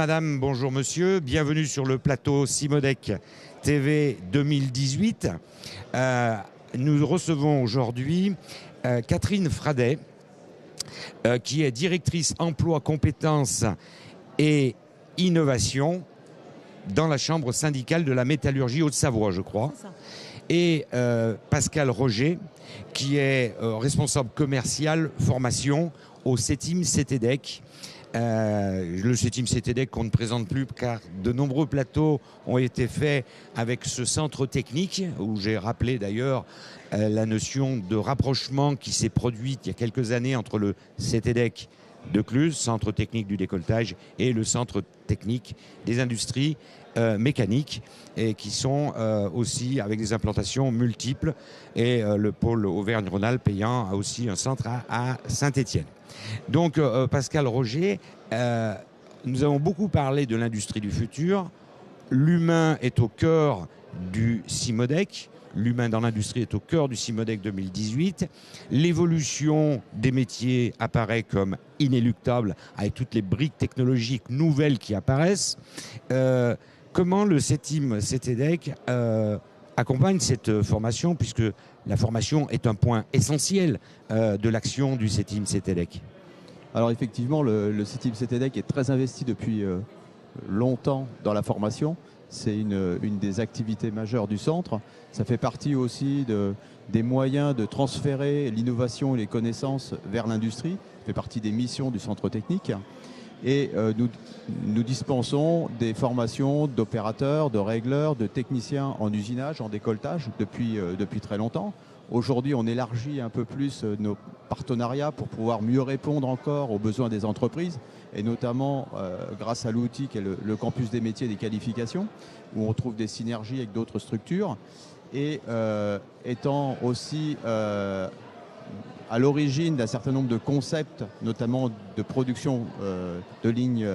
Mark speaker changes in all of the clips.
Speaker 1: madame, bonjour monsieur, bienvenue sur le plateau Cimodec TV 2018. Nous recevons aujourd'hui Catherine Fradet, qui est directrice emploi, compétences et innovation dans la chambre syndicale de la métallurgie Haute-Savoie, je crois. Et Pascal Roger, qui est responsable commercial formation au CETIM CETEDEC. Le CETIM CETEDEC qu'on ne présente plus car de nombreux plateaux ont été faits avec ce centre technique où j'ai rappelé d'ailleurs la notion de rapprochement qui s'est produite il y a quelques années entre le CETEDEC de Cluse, centre technique du décolletage, et le centre technique des industries mécaniques, et qui sont aussi avec des implantations multiples, et le pôle Auvergne-Rhône-Alpes ayant aussi un centre à Saint-Étienne. Donc Pascal Roger, nous avons beaucoup parlé de l'industrie du futur. L'humain est au cœur du Cimodec. L'humain dans l'industrie est au cœur du Cimodec 2018. L'évolution des métiers apparaît comme inéluctable avec toutes les briques technologiques nouvelles qui apparaissent. Comment le CETIM CETEDEC accompagne cette formation, puisque la formation est un point essentiel de l'action du CETIM CETEDEC?
Speaker 2: Alors effectivement, le CETIM CETEDEC est très investi depuis longtemps dans la formation. C'est une des activités majeures du centre. Ça fait partie aussi des moyens de transférer l'innovation et les connaissances vers l'industrie. Ça fait partie des missions du centre technique. Et nous dispensons des formations d'opérateurs, de régleurs, de techniciens en usinage, en décolletage depuis très longtemps. Aujourd'hui, on élargit un peu plus nos partenariats pour pouvoir mieux répondre encore aux besoins des entreprises, et notamment grâce à l'outil qui est le campus des métiers et des qualifications, où on trouve des synergies avec d'autres structures, et étant aussi à l'origine d'un certain nombre de concepts, notamment de production de lignes,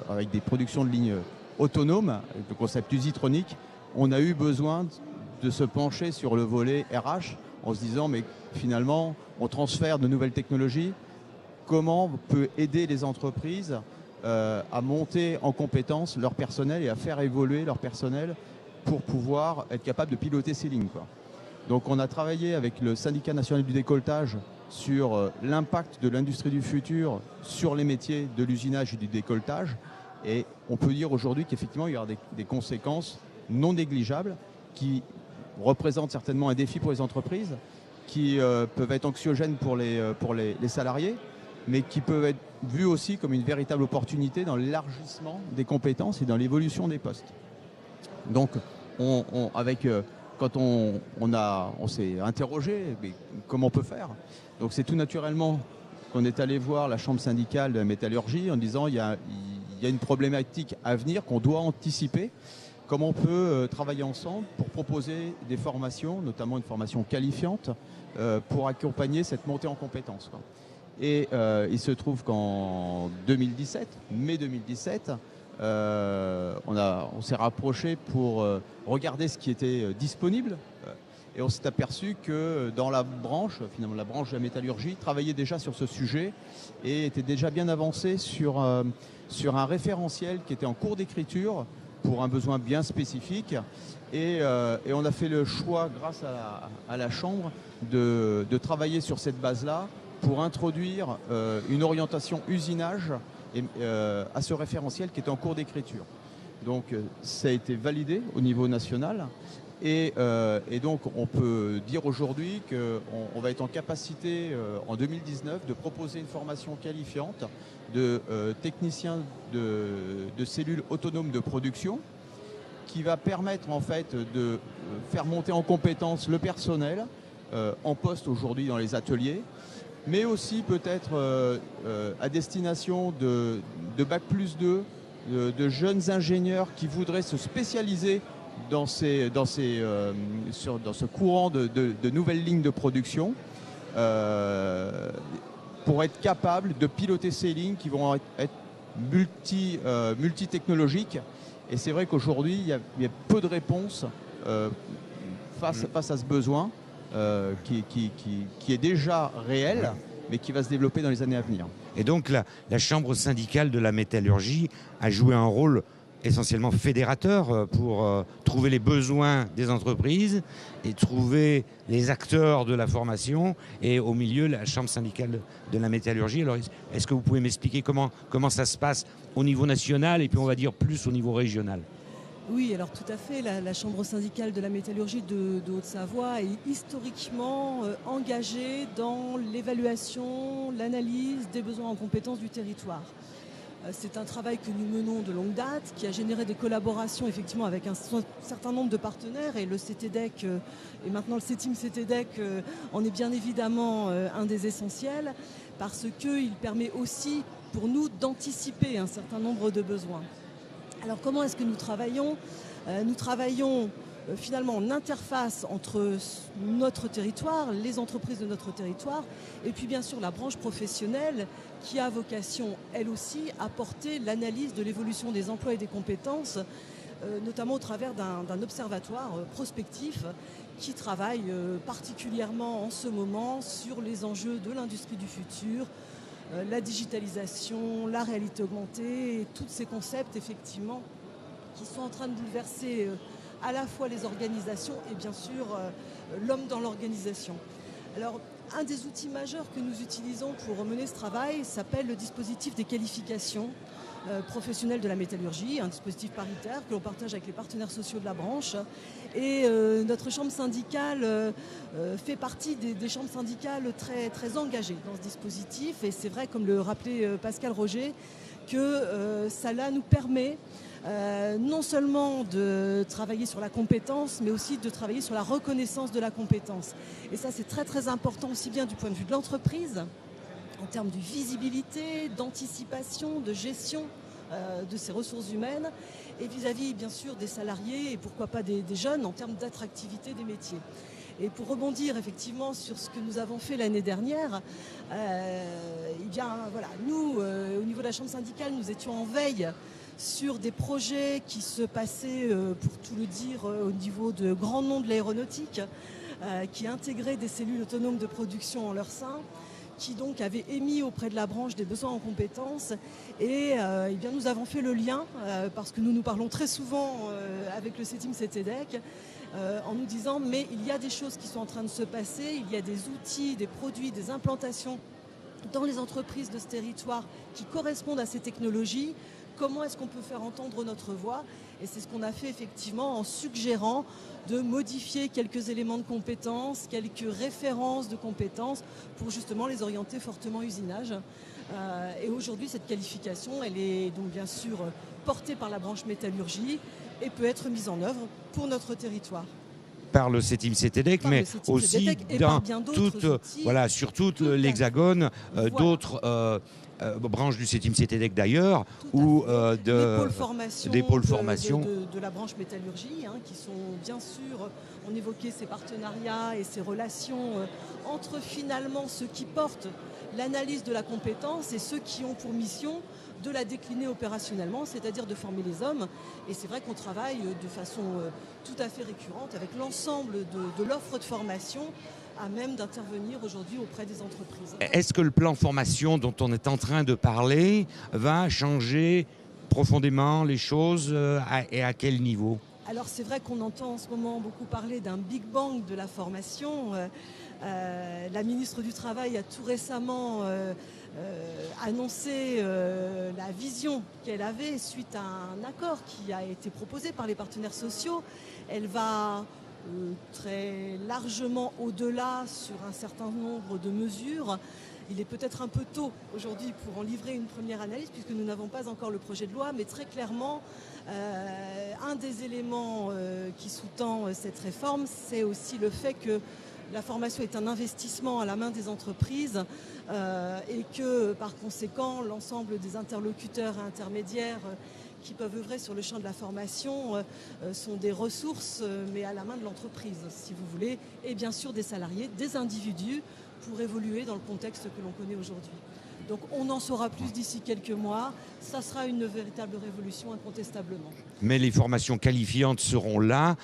Speaker 2: avec des productions de lignes autonomes, le concept usitronique, on a eu besoin de se pencher sur le volet RH en se disant mais finalement on transfère de nouvelles technologies, comment on peut aider les entreprises à monter en compétence leur personnel et à faire évoluer leur personnel pour pouvoir être capable de piloter ces lignes, quoi. Donc on a travaillé avec le syndicat national du décolletage sur l'impact de l'industrie du futur sur les métiers de l'usinage et du décolletage, et on peut dire aujourd'hui qu'effectivement il y aura des conséquences non négligeables qui représentent certainement un défi pour les entreprises, qui peuvent être anxiogènes pour les salariés, mais qui peuvent être vues aussi comme une véritable opportunité dans l'élargissement des compétences et dans l'évolution des postes. Donc quand on s'est interrogé, mais comment on peut faire? Donc c'est tout naturellement qu'on est allé voir la chambre syndicale de la métallurgie en disant il y a une problématique à venir qu'on doit anticiper. Comment on peut travailler ensemble pour proposer des formations, notamment une formation qualifiante, pour accompagner cette montée en compétences, quoi. Et il se trouve qu'en mai 2017, on s'est rapproché pour regarder ce qui était disponible, et on s'est aperçu que dans la branche, finalement la branche de la métallurgie, travaillait déjà sur ce sujet et était déjà bien avancé sur un référentiel qui était en cours d'écriture pour un besoin bien spécifique, et on a fait le choix, grâce à la Chambre, de travailler sur cette base-là pour introduire une orientation usinage à ce référentiel qui est en cours d'écriture. Donc ça a été validé au niveau national, et donc on peut dire aujourd'hui qu'on va être en capacité en 2019 de proposer une formation qualifiante de techniciens de cellules autonomes de production, qui va permettre en fait de faire monter en compétence le personnel en poste aujourd'hui dans les ateliers, mais aussi peut-être à destination de Bac+2, de jeunes ingénieurs qui voudraient se spécialiser dans ce courant de nouvelles lignes de production, pour être capable de piloter ces lignes qui vont être multitechnologiques. Et c'est vrai qu'aujourd'hui, il y a peu de réponses face à ce besoin qui est déjà réel, mais qui va se développer dans les années à venir.
Speaker 1: Et donc la chambre syndicale de la métallurgie a joué un rôle essentiellement fédérateur pour trouver les besoins des entreprises et trouver les acteurs de la formation, et au milieu la chambre syndicale de la métallurgie. Alors est-ce que vous pouvez m'expliquer comment ça se passe au niveau national et puis on va dire plus au niveau régional?
Speaker 3: Oui, alors tout à fait. La Chambre syndicale de la métallurgie de Haute-Savoie est historiquement engagée dans l'évaluation, l'analyse des besoins en compétences du territoire. C'est un travail que nous menons de longue date, qui a généré des collaborations effectivement avec un certain nombre de partenaires, et le CTDEC et maintenant le CETIM CTDEC en est bien évidemment un des essentiels, parce qu'il permet aussi pour nous d'anticiper un certain nombre de besoins. Alors comment est-ce que nous travaillons? Nous travaillons finalement en interface entre notre territoire, les entreprises de notre territoire, et puis bien sûr la branche professionnelle qui a vocation, elle aussi, à porter l'analyse de l'évolution des emplois et des compétences, notamment au travers d'un observatoire prospectif qui travaille particulièrement en ce moment sur les enjeux de l'industrie du futur, la digitalisation, la réalité augmentée, et tous ces concepts effectivement qui sont en train de bouleverser à la fois les organisations et bien sûr l'homme dans l'organisation. Alors un des outils majeurs que nous utilisons pour mener ce travail s'appelle le dispositif des qualifications professionnelles de la métallurgie, un dispositif paritaire que l'on partage avec les partenaires sociaux de la branche. Et notre chambre syndicale fait partie des chambres syndicales très, très engagées dans ce dispositif. Et c'est vrai, comme le rappelait Pascal Roger, que cela nous permet non seulement de travailler sur la compétence, mais aussi de travailler sur la reconnaissance de la compétence. Et ça, c'est très très important aussi bien du point de vue de l'entreprise, en termes de visibilité, d'anticipation, de gestion de ces ressources humaines, et vis-à-vis bien sûr des salariés et pourquoi pas des jeunes en termes d'attractivité des métiers. Et pour rebondir effectivement sur ce que nous avons fait l'année dernière, eh bien, voilà, nous, au niveau de la chambre syndicale, nous étions en veille sur des projets qui se passaient, pour tout le dire, au niveau de grands noms de l'aéronautique, qui intégraient des cellules autonomes de production en leur sein, qui donc avaient émis auprès de la branche des besoins en compétences. Et eh bien, nous avons fait le lien, parce que nous parlons très souvent avec le CETIM CTDEC, en nous disant mais il y a des choses qui sont en train de se passer, il y a des outils, des produits, des implantations dans les entreprises de ce territoire qui correspondent à ces technologies. Comment est-ce qu'on peut faire entendre notre voix? Et c'est ce qu'on a fait effectivement en suggérant de modifier quelques éléments de compétences, quelques références de compétences pour justement les orienter fortement usinage. Et aujourd'hui, cette qualification, elle est donc bien sûr portée par la branche métallurgie et peut être mise en œuvre pour notre territoire.
Speaker 1: Par le CETIM CTDEC, mais aussi dans voilà, sur tout l'Hexagone, voilà. D'autres branches du CETIM CTDEC d'ailleurs, ou
Speaker 3: des pôles formation de la branche métallurgie, qui sont bien sûr, on évoquait ces partenariats et ces relations entre finalement ceux qui portent l'analyse de la compétence et ceux qui ont pour mission de la décliner opérationnellement, c'est-à-dire de former les hommes. Et c'est vrai qu'on travaille de façon tout à fait récurrente avec l'ensemble de l'offre de formation à même d'intervenir aujourd'hui auprès des entreprises.
Speaker 1: Est-ce que le plan formation dont on est en train de parler va changer profondément les choses et à quel niveau?
Speaker 3: Alors c'est vrai qu'on entend en ce moment beaucoup parler d'un Big Bang de la formation. La ministre du Travail a tout récemment annoncé la vision qu'elle avait suite à un accord qui a été proposé par les partenaires sociaux. Elle va très largement au-delà sur un certain nombre de mesures. Il est peut-être un peu tôt aujourd'hui pour en livrer une première analyse puisque nous n'avons pas encore le projet de loi, mais très clairement, un des éléments qui sous-tend cette réforme, c'est aussi le fait que la formation est un investissement à la main des entreprises et que par conséquent, l'ensemble des interlocuteurs et intermédiaires qui peuvent œuvrer sur le champ de la formation sont des ressources, mais à la main de l'entreprise, si vous voulez, et bien sûr des salariés, des individus, pour évoluer dans le contexte que l'on connaît aujourd'hui. Donc on en saura plus d'ici quelques mois. Ça sera une véritable révolution incontestablement.
Speaker 1: Mais les formations qualifiantes seront là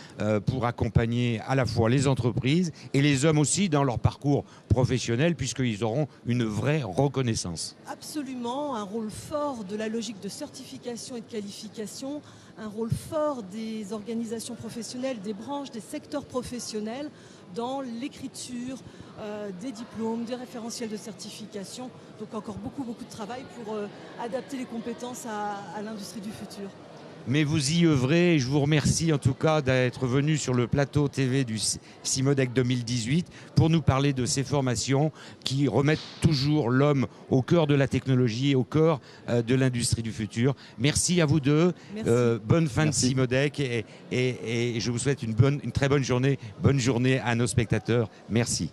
Speaker 1: pour accompagner à la fois les entreprises et les hommes aussi dans leur parcours professionnel, puisqu'ils auront une vraie reconnaissance.
Speaker 3: Absolument, un rôle fort de la logique de certification et de qualification, un rôle fort des organisations professionnelles, des branches, des secteurs professionnels dans l'écriture des diplômes, des référentiels de certification. Donc encore beaucoup de travail pour adapter les compétences à l'industrie du futur.
Speaker 1: Mais vous y œuvrez et je vous remercie en tout cas d'être venu sur le plateau TV du CIMODEC 2018 pour nous parler de ces formations qui remettent toujours l'homme au cœur de la technologie et au cœur de l'industrie du futur. Merci à vous deux. Bonne fin de CIMODEC et je vous souhaite une très bonne journée. Bonne journée à nos spectateurs. Merci.